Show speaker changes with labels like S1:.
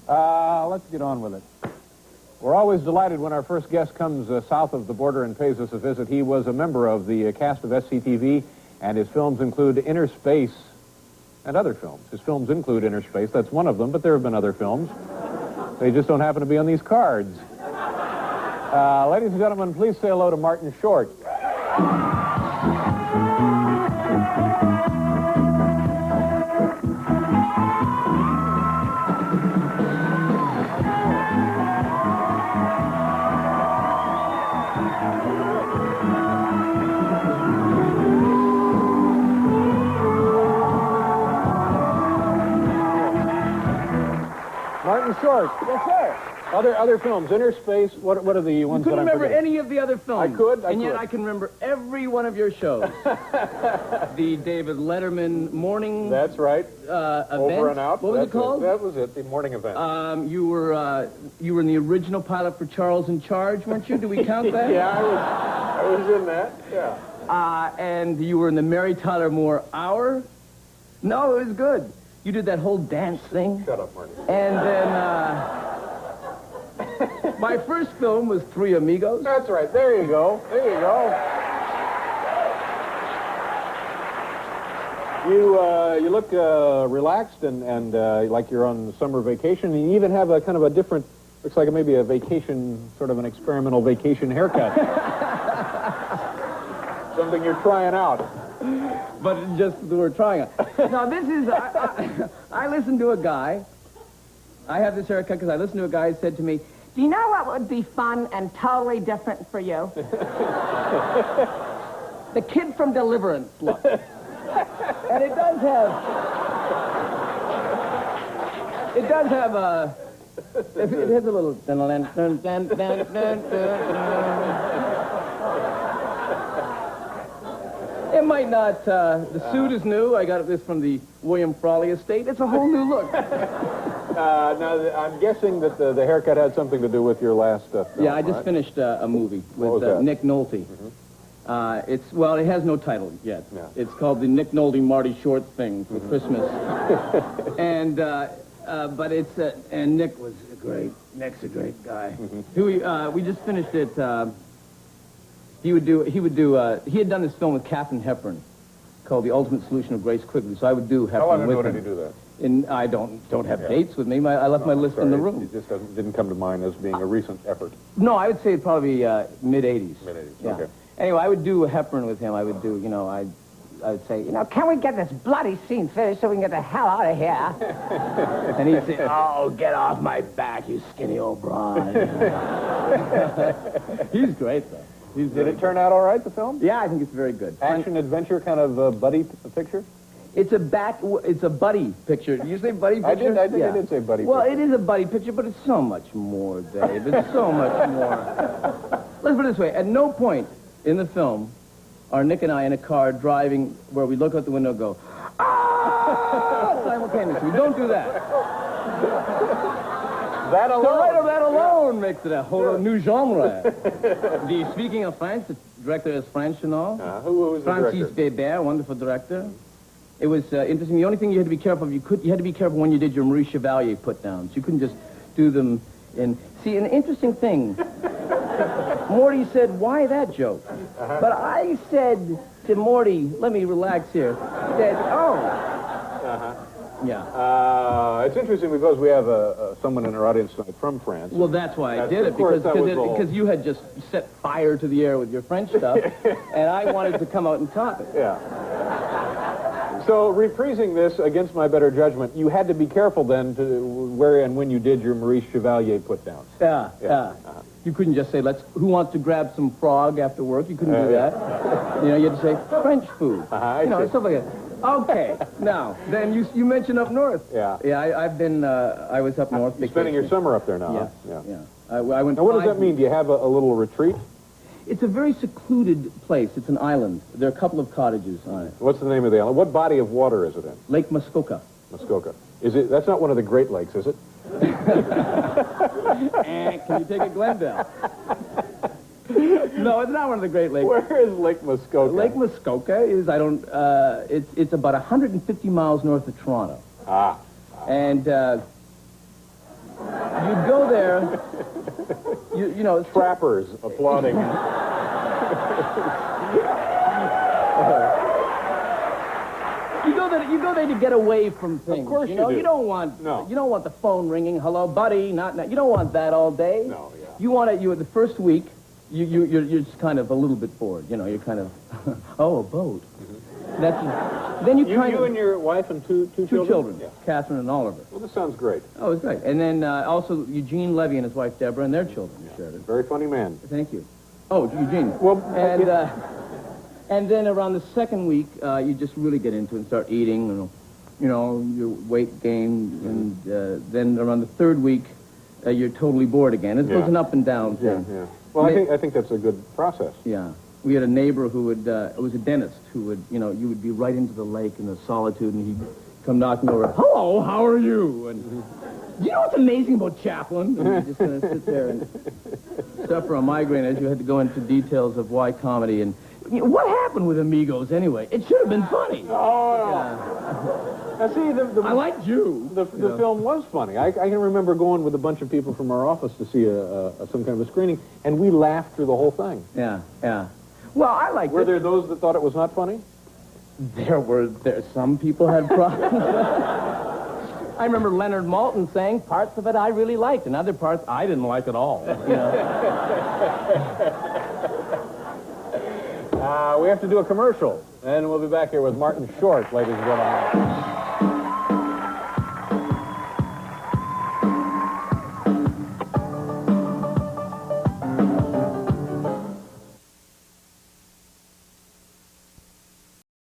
S1: Let's get on with it. We're always delighted when our first guest comes south of the border and pays us a visit. He was a member of the cast of SCTV, and his films include Inner Space and other films. His films include Inner Space. That's one of them, but there have been other films. They just don't happen to be on these cards. Ladies and gentlemen, please say hello to Martin Short. Martin Short.
S2: Yes, sir.
S1: Other films, Inner Space, what are the ones that I'm
S2: couldn't remember
S1: forgetting?
S2: any of the other films.
S1: I could.
S2: And yet I can remember every one of your shows. The David Letterman morning
S1: That's right.
S2: event.
S1: Over and Out.
S2: What was it called?
S1: That was it, the morning event.
S2: You were in the original pilot for Charles in Charge, weren't you? Do we count that?
S1: Yeah, I was in that, yeah.
S2: And you were in the Mary Tyler Moore Hour. No, it was good. You did that whole dance thing.
S1: Shut up, Marty.
S2: And then, my first film was Three Amigos.
S1: That's right. There you go. There you go. You look relaxed and like you're on summer vacation. And you even have a kind of a different, looks like maybe a vacation, sort of an experimental vacation haircut. Something you're trying out.
S2: But just we're trying it. Now, this is, I listened to a guy. I have this haircut because I listened to a guy who said to me,
S3: do you know what would be fun and totally different for you?
S2: The Kid from Deliverance look. And it does have a, it has a little, it might not, the suit is new. I got this from the William Frawley estate. It's a whole new look.
S1: Now, I'm guessing that the haircut had something to do with your last film,
S2: Yeah, I just finished a movie with Nick Nolte.
S1: Mm-hmm.
S2: It has no title yet.
S1: Yeah.
S2: It's called the Nick Nolte Marty Short Thing for Christmas. And, but it's, and Nick was Nick's a great guy. Mm-hmm. We just finished it, he had done this film with Katharine Hepburn called The Ultimate Solution of Grace Quigley, so I would do Hepburn
S1: How long ago
S2: with him.
S1: did he do that?
S2: And I don't have dates with me. I left my list in the room.
S1: It just didn't come to mind as being a recent effort.
S2: No, I would say it'd probably mid-'80s.
S1: Mid-'80s,
S2: yeah.
S1: okay.
S2: Anyway, I would do a Hepburn with him. I would do, I would say,
S3: Can we get this bloody scene finished so we can get the hell out of here?
S2: and he'd say, oh, get off my back, you skinny old broad. He's great, though.
S1: Did it turn out all right, the film?
S2: Yeah, I think it's very good.
S1: Action-adventure kind of buddy picture?
S2: It's a buddy picture. Did you say buddy picture?
S1: I did say buddy
S2: well,
S1: picture.
S2: it is a buddy picture, but it's so much more, Dave. It's so much more. Let's put it this way. At no point in the film are Nick and I in a car driving where we look out the window and go, ah! Simultaneously. We don't do that.
S1: That alone.
S2: The right of that alone makes it a whole new genre. Speaking of French, the director is French, you know.
S1: Who was the
S2: Francis
S1: director?
S2: Bébert, wonderful director. It was interesting. The only thing you had to be careful of, you had to be careful when you did your Maurice Chevalier put-downs. You couldn't just do them in... See, an interesting thing, Morty said, why that joke? But I said to Morty, let me relax here, said, oh. Yeah.
S1: It's interesting because we have someone in our audience tonight from France.
S2: Well, that's why I did it, because you had just set fire to the air with your French stuff, and I wanted to come out and top it.
S1: Yeah. So, reprising this against my better judgment, you had to be careful then to where and when you did your Maurice Chevalier put-downs.
S2: Yeah. You couldn't just say, who wants to grab some frog after work? You couldn't do that. You had to say, French food. Stuff like that. Okay, now, then you mentioned up north.
S1: Yeah.
S2: Yeah, I was up north.
S1: You're spending your summer up there now,
S2: Yeah. I went.
S1: Now, what does that mean? Do you have a little retreat?
S2: It's a very secluded place. It's an island. There are a couple of cottages on it.
S1: What's the name of the island? What body of water is it in?
S2: Lake Muskoka.
S1: Muskoka. That's not one of the Great Lakes, is it?
S2: Can you take a Glendale? No, it's not one of the Great Lakes.
S1: Where is Lake Muskoka?
S2: Lake Muskoka is, it's about 150 miles north of Toronto.
S1: Ah.
S2: And You'd go there, you know...
S1: Trappers applauding.
S2: You go there to get away from things.
S1: Of course
S2: you know,
S1: you do.
S2: You don't want the phone ringing. Hello, buddy. Not. You don't want that all day.
S1: No, yeah.
S2: You want it. The first week. You're just kind of a little bit bored. You know, you're kind of, oh, a boat. Mm-hmm. Then you
S1: and your wife and two children.
S2: Yeah. Catherine and Oliver.
S1: Well, this sounds great.
S2: Oh, it's great. And then also Eugene Levy and his wife Deborah and their children shared it.
S1: Very funny man.
S2: Thank you. Oh, Eugene.
S1: Well,
S2: and then around the second week, you just really get into it and start eating, your weight gain, and then around the third week, you're totally bored again. It goes an up and down thing.
S1: Yeah. Well, I think that's a good process.
S2: Yeah. We had a neighbor who would, was a dentist, who would, you would be right into the lake in the solitude, and he'd come knocking over, hello, how are you? And, you know what's amazing about Chaplin? And you're just going to sit there and suffer a migraine as you had to go into details of why comedy and... what happened with Amigos, anyway? It should have been funny.
S1: Oh, no.
S2: Yeah.
S1: Now, see,
S2: I liked you.
S1: The film was funny. I can remember going with a bunch of people from our office to see some kind of a screening, and we laughed through the whole thing.
S2: Yeah, yeah. Well, I liked it.
S1: Were there those that thought it was not funny?
S2: Some people had problems. I remember Leonard Maltin saying parts of it I really liked, and other parts I didn't like at all.
S1: We have to do a commercial, and we'll be back here with Martin Short, ladies and gentlemen.